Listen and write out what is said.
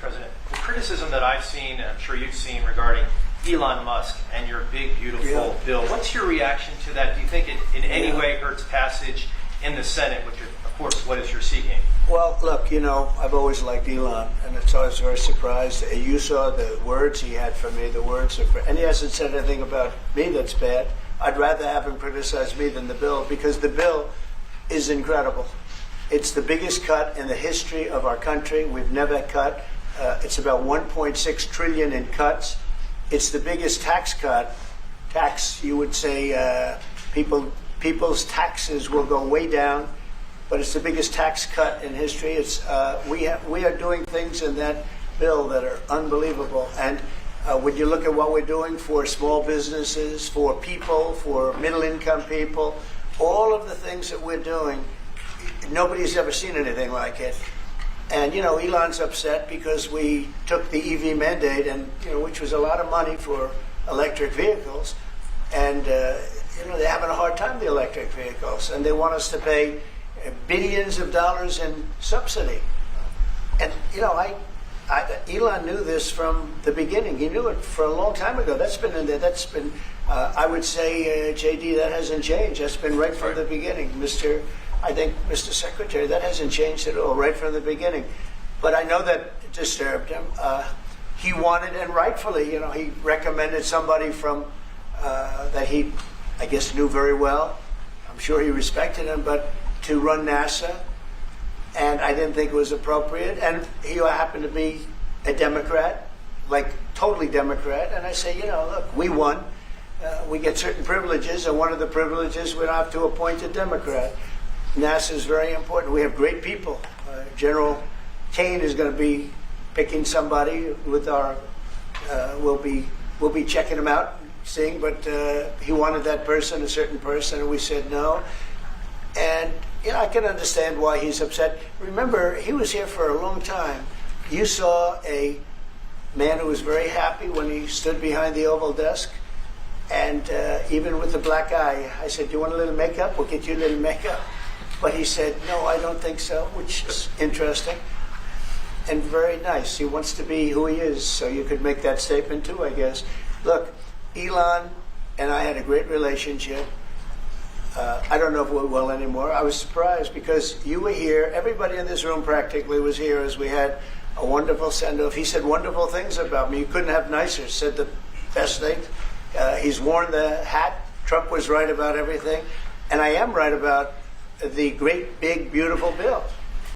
President. The criticism that I've seen, and I'm sure you've seen, regarding Elon Musk and your big, beautiful bill. What's your reaction to that? Do you think it in any way hurts passage in the Senate, which, of course, what is you're seeking? Well, look, I've always liked Elon, and it's always very surprised. You saw the words he had for me, and he hasn't said anything about me that's bad. I'd rather have him criticize me than the bill, because the bill is incredible. It's the biggest cut in the history of our country. We've never cut. It's about 1.6 trillion in cuts. It's the biggest tax cut. You would say, people's taxes will go way down, but it's the biggest tax cut in history. It's we are doing things in that bill that are unbelievable. And when you look at what we're doing for small businesses, for people, for middle-income people, all of the things that we're doing, nobody's ever seen anything like it. And Elon's upset because we took the EV mandate, and which was a lot of money for electric vehicles, and they're having a hard time, the electric vehicles, and they want us to pay billions of dollars in subsidy. And Elon knew this from the beginning. He knew it for a long time ago. That's been in there. That's been, I would say, JD, that hasn't changed. That's been right from the beginning, Mr. Secretary. That hasn't changed at all, right from the beginning. But I know that disturbed him. He wanted, and rightfully, he recommended somebody from that he, I guess, knew very well. I'm sure he respected him, but to run NASA. And I didn't think it was appropriate. And he happened to be a Democrat, like totally Democrat. And I say, look, we won. We get certain privileges, and one of the privileges, we don't have to appoint a Democrat. NASA is very important. We have great people. General Kane is going to be picking somebody with our. We'll be checking him out, seeing. But he wanted that person, a certain person, and we said no. And I can understand why he's upset. Remember, he was here for a long time. You saw a man who was very happy when he stood behind the Oval desk, and even with the black eye, I said, "Do you want a little makeup? We'll get you a little makeup." But he said, "No, I don't think so," which is interesting and very nice. He wants to be who he is, so you could make that statement too, I guess. Look, Elon and I had a great relationship. I don't know if we're well anymore. I was surprised because you were here. Everybody in this room practically was here as we had a wonderful send-off. He said wonderful things about me. You couldn't have nicer. Said the best thing. He's worn the hat. Trump was right about everything. And I am right about the great, big, beautiful bill.